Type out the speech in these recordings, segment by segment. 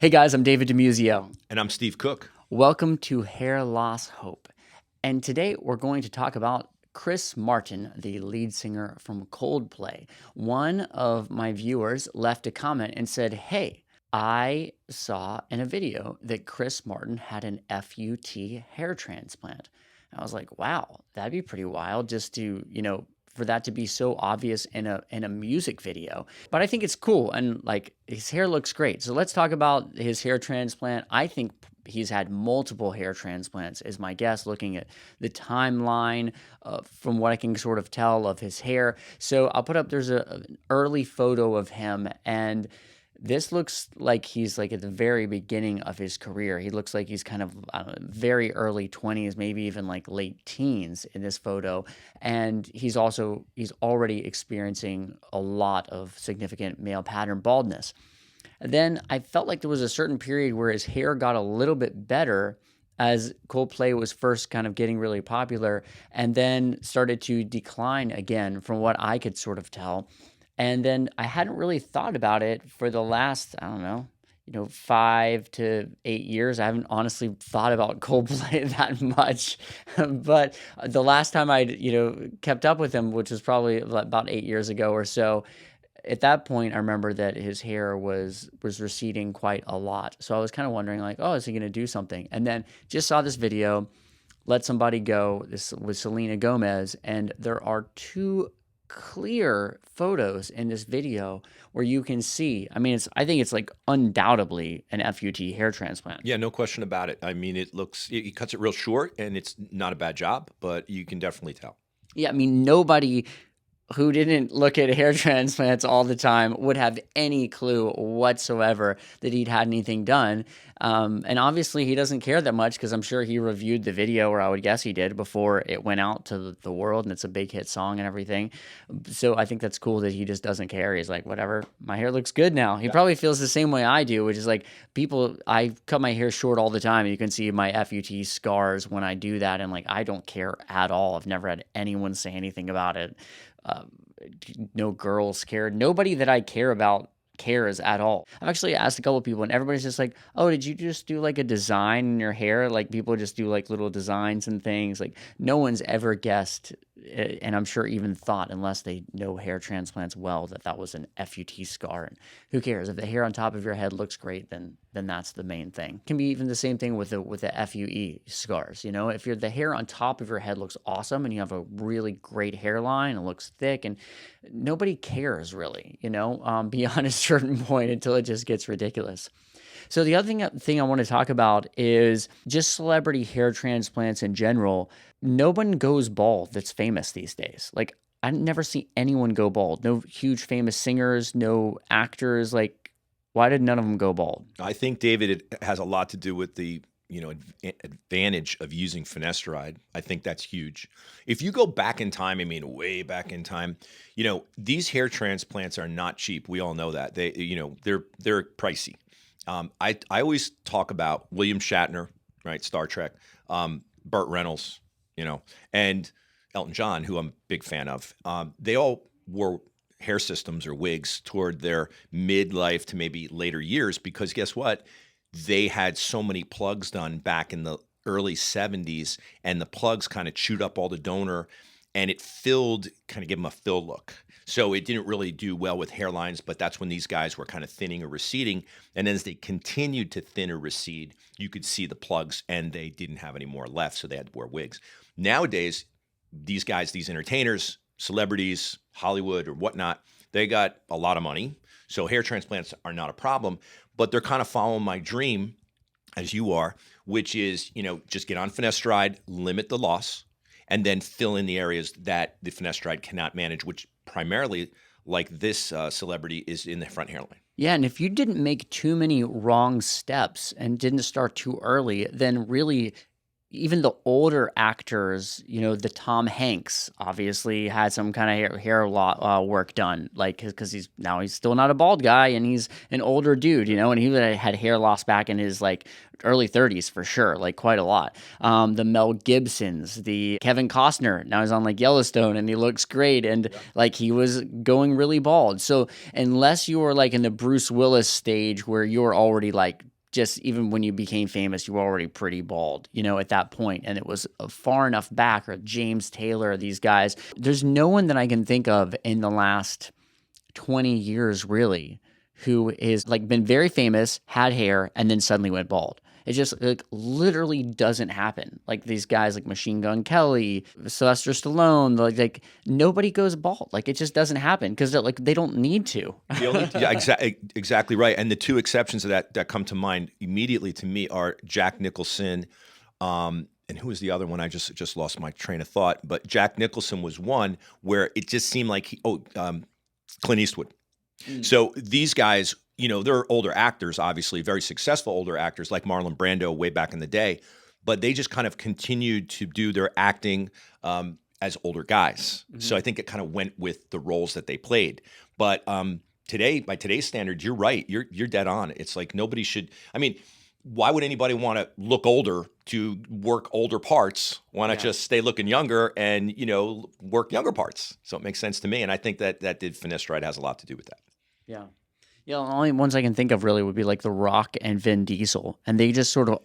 Hey guys, I'm David DiMuzio. And I'm Steve Cook. Welcome to Hair Loss Hope. And today we're going to talk about Chris Martin, the lead singer from Coldplay. One of my viewers left a comment and said, hey, I saw in a video that Chris Martin had an FUT hair transplant. And I was like, wow, that'd be pretty wild just to, for that to be so obvious in a music video. But I think it's cool, and like his hair looks great. So let's talk about his hair transplant. I think he's had multiple hair transplants, is my guess, looking at the timeline from what I can sort of tell of his hair. So I'll put up, there's an early photo of him, and this looks like he's like at the very beginning of his career. He looks like he's kind of very early 20s, maybe even like late teens in this photo. And he's already experiencing a lot of significant male pattern baldness. And then I felt like there was a certain period where his hair got a little bit better as Coldplay was first kind of getting really popular, and then started to decline again from what I could sort of tell. And then I hadn't really thought about it for the last, I don't know, 5 to 8 years. I haven't honestly thought about Coldplay that much. But the last time I, kept up with him, which was probably about 8 years ago or so, at that point, I remember that his hair was receding quite a lot. So I was kind of wondering, like, oh, is he going to do something? And then just saw this video, Let Somebody Go. This was Selena Gomez, and there are two clear photos in this video where you can see, I think it's like undoubtedly an FUT hair transplant. Yeah, no question about it. I mean, he cuts it real short, and it's not a bad job, but you can definitely tell. Yeah, nobody who didn't look at hair transplants all the time would have any clue whatsoever that he'd had anything done. And obviously he doesn't care that much, because I'm sure he reviewed the video, or I would guess he did, before it went out to the world, and it's a big hit song and everything. So I think that's cool that he just doesn't care. He's like, whatever, my hair looks good now. He probably feels the same way I do, which is like, I cut my hair short all the time. And you can see my FUT scars when I do that. And like, I don't care at all. I've never had anyone say anything about it. No girls cared. Nobody that I care about cares at all. I've actually asked a couple of people, and everybody's just like, oh, did you just do like a design in your hair? Like, people just do like little designs and things. Like, no one's ever guessed, and I'm sure even thought, unless they know hair transplants well, that was an FUT scar. And who cares? If the hair on top of your head looks great, then that's the main thing. It can be even the same thing with the FUE scars. If the hair on top of your head looks awesome, and you have a really great hairline, it looks thick, and nobody cares really, beyond a certain point, until it just gets ridiculous. So the other thing I want to talk about is just celebrity hair transplants in general. No one goes bald that's famous these days. Like, I never see anyone go bald. No huge famous singers, no actors. Like, why did none of them go bald? I think, David, it has a lot to do with the advantage of using finasteride. I think that's huge. If you go back in time, way back in time, these hair transplants are not cheap. We all know that. They're pricey. I always talk about William Shatner, right? Star Trek, Burt Reynolds, and Elton John, who I'm a big fan of. They all wore hair systems or wigs toward their midlife to maybe later years, because guess what? They had so many plugs done back in the early 70s, and the plugs kind of chewed up all the donor, and it kind of gave them a fill look. So it didn't really do well with hairlines, but that's when these guys were kind of thinning or receding. And as they continued to thin or recede, you could see the plugs, and they didn't have any more left, so they had to wear wigs. Nowadays, these guys, these entertainers, celebrities, Hollywood or whatnot, they got a lot of money. So hair transplants are not a problem, but they're kind of following my dream, as you are, which is, just get on finasteride, limit the loss, and then fill in the areas that the finasteride cannot manage, which primarily, like this celebrity, is in the front hairline. Yeah, and if you didn't make too many wrong steps and didn't start too early, then really, even the older actors, the Tom Hanks obviously had some kind of hair work done, like, because he's still not a bald guy, and he's an older dude, and he had hair loss back in his like early 30s for sure, like quite a lot. The Mel Gibsons, the Kevin Costner, now he's on like Yellowstone and he looks great, and like he was going really bald. So unless you were like in the Bruce Willis stage where you're already like just even when you became famous, you were already pretty bald, at that point. And it was far enough back, or James Taylor, these guys. There's no one that I can think of in the last 20 years, really, who is like been very famous, had hair, and then suddenly went bald. It just like literally doesn't happen. Like these guys like Machine Gun Kelly, Sylvester Stallone, like nobody goes bald. Like it just doesn't happen because like they don't need to. Yeah, exactly right. And the two exceptions of that come to mind immediately to me are Jack Nicholson, and who was the other one? I just lost my train of thought. But Jack Nicholson was one where it just seemed like Clint Eastwood. So these guys, they're older actors, obviously, very successful older actors like Marlon Brando way back in the day, but they just kind of continued to do their acting as older guys. So I think it kind of went with the roles that they played. But today, by today's standards, you're right. You're dead on. It's like nobody should. I mean, why would anybody want to look older to work older parts? Why not just stay looking younger and work younger parts? So it makes sense to me, and I think that finasteride has a lot to do with that. Yeah. Yeah, the only ones I can think of really would be like The Rock and Vin Diesel. And they just sort of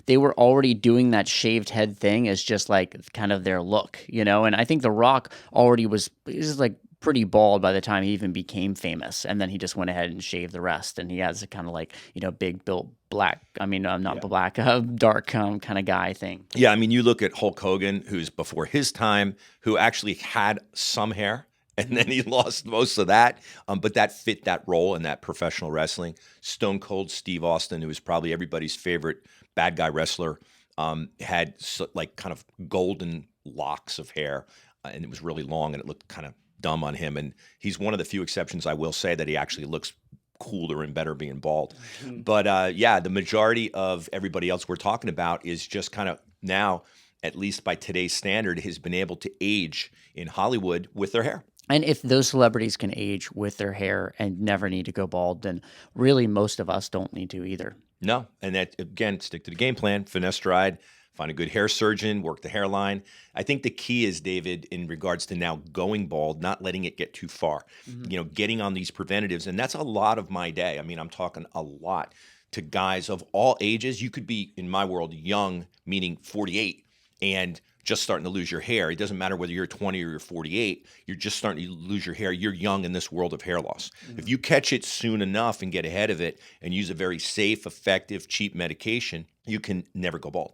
they were already doing that shaved head thing as just like kind of their look, And I think The Rock already was like pretty bald by the time he even became famous. And then he just went ahead and shaved the rest. And he has a kind of like, big built black, black, dark kind of guy thing. Yeah, I mean, you look at Hulk Hogan, who's before his time, who actually had some hair. And then he lost most of that, but that fit that role in that professional wrestling. Stone Cold Steve Austin, who was probably everybody's favorite bad guy wrestler, had like kind of golden locks of hair, and it was really long, and it looked kind of dumb on him. And he's one of the few exceptions, I will say, that he actually looks cooler and better being bald. But the majority of everybody else we're talking about is just kind of now, at least by today's standard, has been able to age in Hollywood with their hair. And if those celebrities can age with their hair and never need to go bald, then really most of us don't need to either. No. And that, again, stick to the game plan, finasteride, find a good hair surgeon, work the hairline. I think the key is, David, in regards to now going bald, not letting it get too far, getting on these preventatives. And that's a lot of my day. I mean, I'm talking a lot to guys of all ages. You could be, in my world, young, meaning 48, and just starting to lose your hair. It doesn't matter whether you're 20 or you're 48, you're just starting to lose your hair. You're young in this world of hair loss. If you catch it soon enough and get ahead of it and use a very safe, effective, cheap medication, you can never go bald.